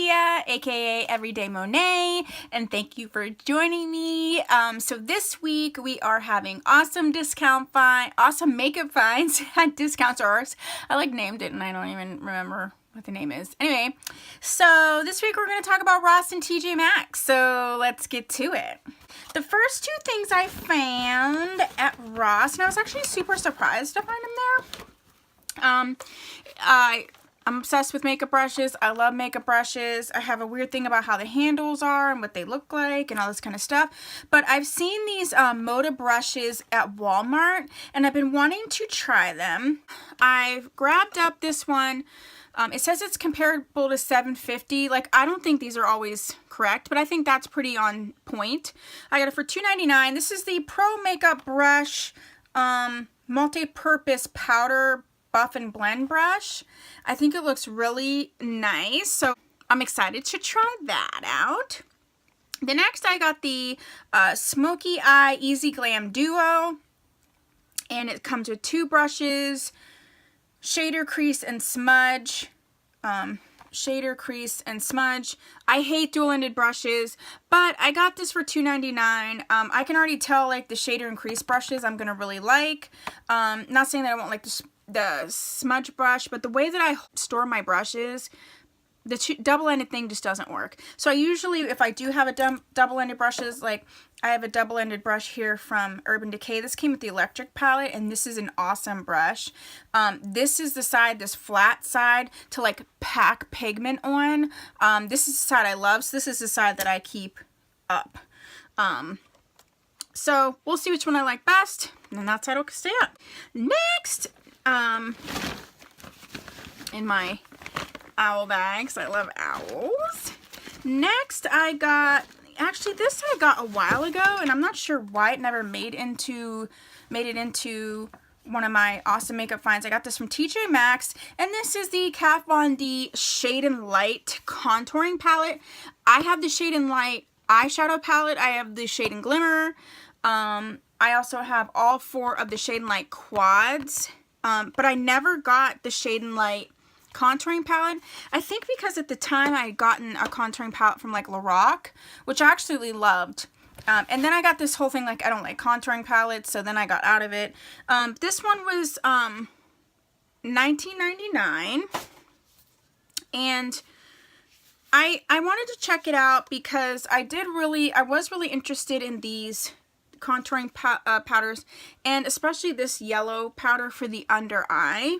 Sophia, aka Everyday Monet, and thank you for joining me. So this week we are having awesome makeup finds at discount stores. I like named it and I don't even remember what the name is. Anyway, so this week we're going to talk about Ross and TJMaxx. So let's get to it. The first two things I found at Ross, and I was actually super surprised to find them there. I'm obsessed with makeup brushes. I love makeup brushes. I have a weird thing about how the handles are and what they look like and all this kind of stuff. But I've seen these MODA brushes at Walmart and I've been wanting to try them. I've grabbed up this one. It says it's comparable to $7.50. Like, I don't think these are always correct, but I think that's pretty on point. I got it for $2.99. This is the Pro Makeup Brush multi-purpose powder buff and blend brush. I think it looks really nice, so I'm excited to try that out. The next I got the Smoky Eye Easy Glam Duo, and it comes with two brushes, shader, crease, and smudge. Shader, crease, and smudge. I hate dual-ended brushes, but I got this for $2.99. I can already tell, like, the shader and crease brushes I'm gonna really like. Not saying that I won't like the smudge brush, but the way that I store my brushes, the double-ended thing just doesn't work. So I usually, if I do have a double-ended brushes, like I have a double-ended brush here from Urban Decay. This came with the electric palette, and this is an awesome brush. This is the side, this flat side, to like pack pigment on. This is the side I love, so this is the side that I keep up. So we'll see which one I like best, and then that side will stay up. Next, in my owl bags, I love owls. Next I got, actually this I got a while ago and I'm not sure why it never made it into one of my awesome makeup finds. I got this from TJMaxx, and this is the Kat Von D Shade and Light contouring palette. I have the Shade and Light eyeshadow palette. I have the Shade and Glimmer. I also have all four of the Shade and Light quads. But I never got the Shade and Light contouring palette. I think because at the time I had gotten a contouring palette from like Lorac, which I actually loved. And then I got this whole thing like I don't like contouring palettes, so then I got out of it. This one was $19.99, and I wanted to check it out because I was really interested in these contouring powders, and especially this yellow powder for the under eye.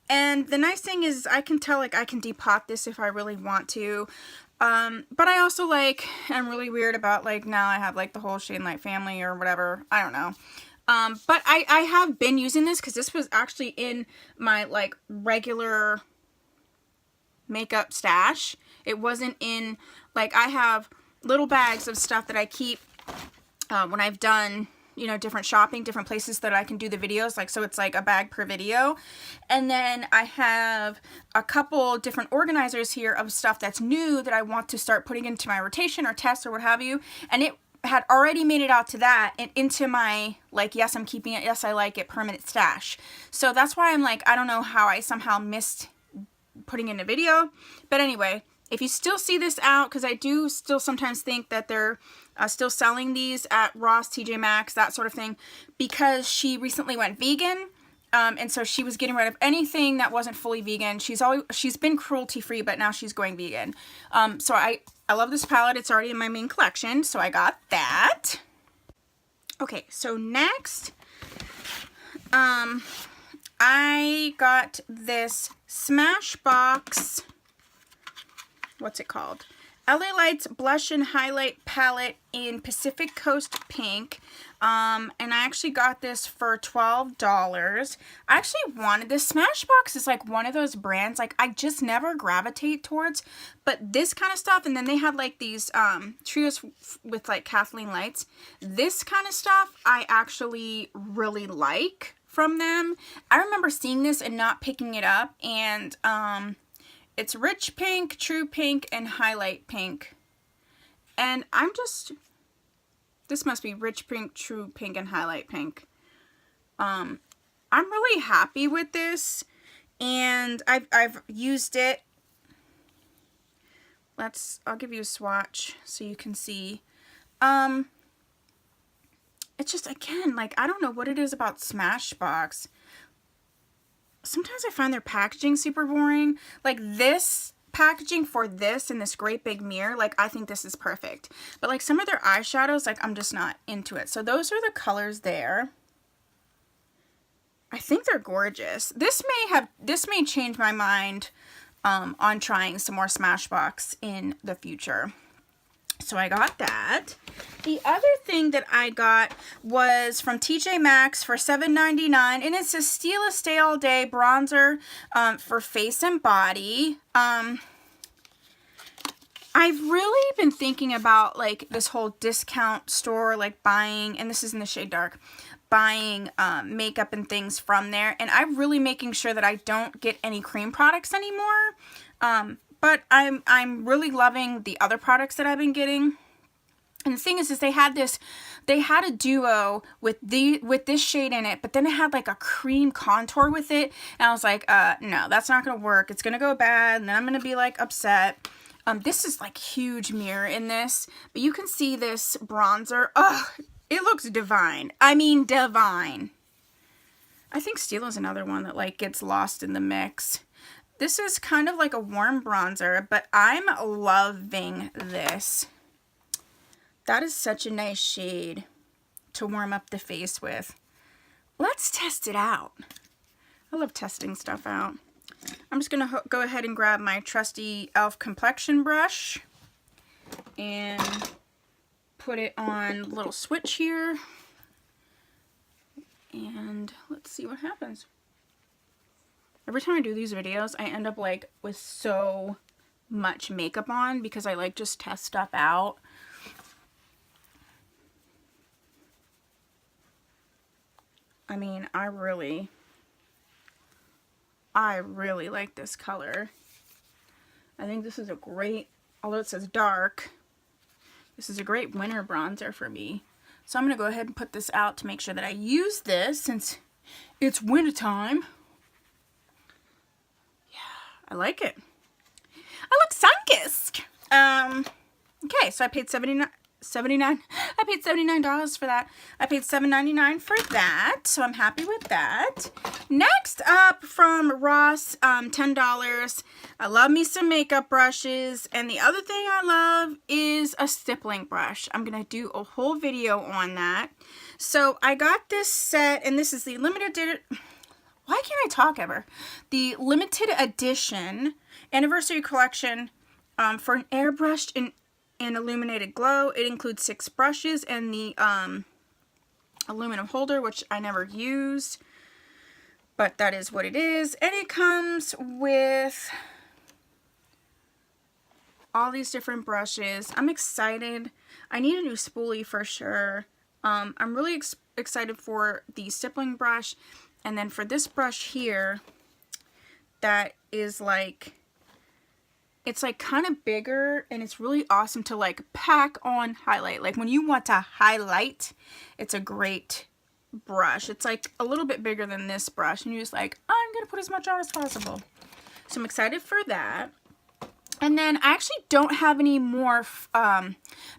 And the nice thing is I can tell, like, I can depot this if I really want to. But I also, like, I'm really weird about, like, now I have, like, the whole Shade and Light family or whatever. I don't know. But I have been using this because this was actually in my, like, regular makeup stash. It wasn't in, like, I have little bags of stuff that I keep when I've done, you know, different shopping, different places that I can do the videos, like, so it's like a bag per video. And then I have a couple different organizers here of stuff that's new that I want to start putting into my rotation or test or what have you, and it had already made it out to that and into my, like, yes, I'm keeping it, yes, I like it, permanent stash. So that's why I'm like, I don't know how I somehow missed putting in a video. But anyway, if you still see this out, because I do still sometimes think that they're still selling these at Ross, TJMaxx, that sort of thing, because she recently went vegan, and so she was getting rid of anything that wasn't fully vegan. She's been cruelty free, but now she's going vegan. So I love this palette. It's already in my main collection, so I got that. Okay, so next, I got this Smashbox. What's it called? LA Lights Blush and Highlight Palette in Pacific Coast Pink. And I actually got this for $12. I actually wanted this. Smashbox is like one of those brands like I just never gravitate towards, but this kind of stuff, and then they had like these trios with like Kathleen lights. This kind of stuff I actually really like from them. I remember seeing this and not picking it up, and it's Rich Pink, True Pink, and Highlight Pink. And I'm just, this must be Rich Pink, True Pink, and Highlight Pink. I'm really happy with this, and I've used it I'll give you a swatch so you can see. It's just, again, like, I don't know what it is about Smashbox. Sometimes I find their packaging super boring. Like, this packaging for this in this great big mirror, like, I think this is perfect. But, like, some of their eyeshadows, like, I'm just not into it. So those are the colors there. I think they're gorgeous. This may change my mind on trying some more Smashbox in the future. So I got that. The other thing that I got was from TJMaxx for $7.99, and it's a STILA Stay All Day bronzer for face and body. I've really been thinking about, like, this whole discount store, like, buying, and this is in the shade dark, buying makeup and things from there, and I'm really making sure that I don't get any cream products anymore. But I'm really loving the other products that I've been getting. And the thing is they had a duo with this shade in it, but then it had like a cream contour with it, and I was like, no, that's not gonna work. It's gonna go bad, and then I'm gonna be like upset. This is like huge mirror in this, but you can see this bronzer. Oh, it looks divine. I mean, divine. I think Stila is another one that like gets lost in the mix. This is kind of like a warm bronzer, but I'm loving this. That is such a nice shade to warm up the face with. Let's test it out. I love testing stuff out. I'm just going to go ahead and grab my trusty e.l.f. complexion brush and put it on a little switch here. And let's see what happens. Every time I do these videos, I end up like with so much makeup on because I like just test stuff out. I mean, I really like this color. I think this is a great, although it says dark, this is a great winter bronzer for me. So I'm going to go ahead and put this out to make sure that I use this since it's winter time. I like it. I look sun-kissed. Okay, so I paid $79 for that. I paid $7.99 for that, so I'm happy with that. Next up from Ross, $10. I love me some makeup brushes, and the other thing I love is a stippling brush. I'm gonna do a whole video on that. So I got this set, and this is the limited. Why can't I talk ever? The limited edition anniversary collection for an airbrushed and illuminated glow. It includes 6 brushes and the aluminum holder, which I never used, but that is what it is. And it comes with all these different brushes. I'm excited. I need a new spoolie for sure. I'm really excited for the stippling brush. And then for this brush here, that is like, it's like kind of bigger, and it's really awesome to like pack on highlight. Like when you want to highlight, it's a great brush. It's like a little bit bigger than this brush, and you're just like, I'm going to put as much on as possible. So I'm excited for that. And then I actually don't have any more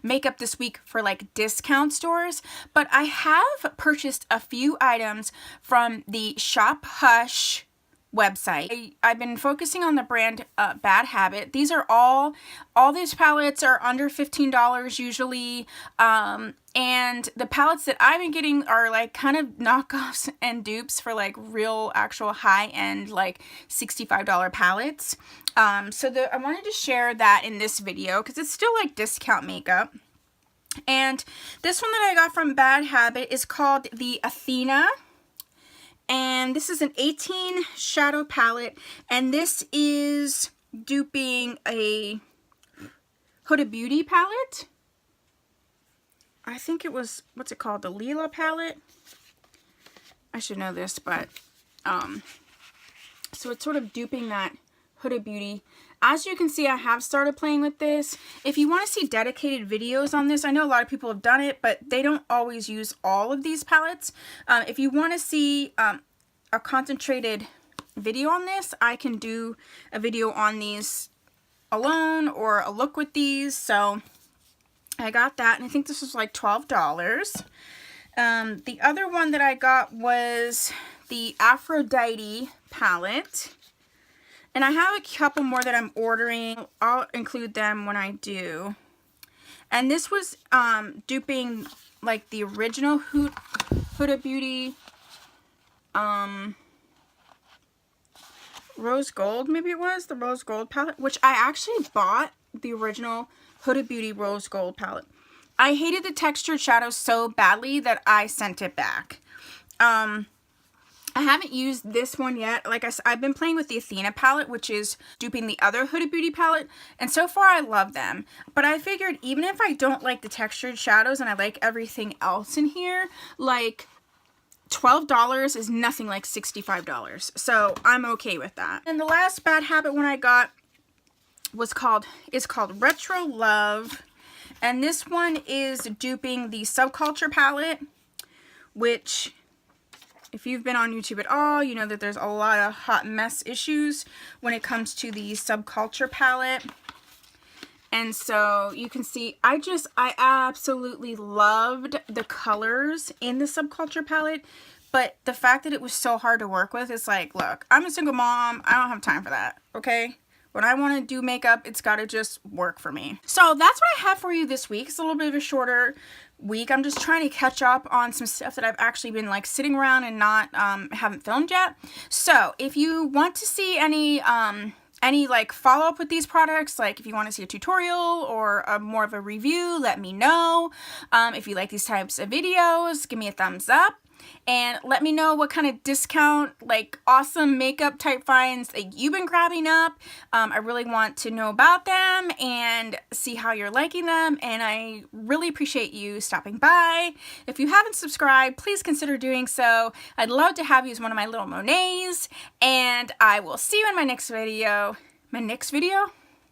makeup this week for like discount stores, but I have purchased a few items from the Shop Hush website. I've been focusing on the brand Bad Habit. These are all these palettes are under $15 usually, and the palettes that I've been getting are like kind of knockoffs and dupes for like real actual high-end like $65 palettes. So I wanted to share that in this video because it's still like discount makeup. And this one that I got from Bad Habit is called the ATHENA. And this is an 18 shadow palette, and this is duping a Huda Beauty palette. I think it was, what's it called, the Lila palette? I should know this, but, so it's sort of duping that Huda Beauty. As you can see, I have started playing with this. If you want to see dedicated videos on this, I know a lot of people have done it, but they don't always use all of these palettes. If you want to see a concentrated video on this, I can do a video on these alone or a look with these. So I got that, and I think this was like $12. The other one that I got was the Aphrodite palette. And I have a couple more that I'm ordering. I'll include them when I do. And this was duping like the original Huda Beauty Rose Gold, maybe it was, the Rose Gold palette, which I actually bought the original Huda Beauty Rose Gold palette. I hated the textured shadows so badly that I sent it back. I haven't used this one yet. Like I said, I've been playing with the ATHENA palette, which is duping the other Huda Beauty palette, and so far I love them. But I figured even if I don't like the textured shadows and I like everything else in here, like $12 is nothing like $65. So I'm okay with that. And the last bad habit one I got is called Retro Love. And this one is duping the Subculture palette, which, if you've been on YouTube at all, you know that there's a lot of hot mess issues when it comes to the Subculture palette. And so you can see, I absolutely loved the colors in the Subculture palette, but the fact that it was so hard to work with is like, look, I'm a single mom. I don't have time for that, okay? When I want to do makeup, it's got to just work for me. So that's what I have for you this week. It's a little bit of a shorter week. I'm just trying to catch up on some stuff that I've actually been like sitting around and not haven't filmed yet. So if you want to see any like follow up with these products, like if you want to see a tutorial or more of a review, let me know. If you like these types of videos, give me a thumbs up. And let me know what kind of discount, like awesome makeup type finds that you've been grabbing up. I really want to know about them and see how you're liking them. And I really appreciate you stopping by. If you haven't subscribed, please consider doing so. I'd love to have you as one of my little Monets. And I will see you in my next video. My next video?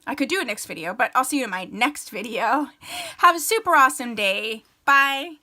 I could do a next video, but I'll see you in my next video. Have a super awesome day. Bye.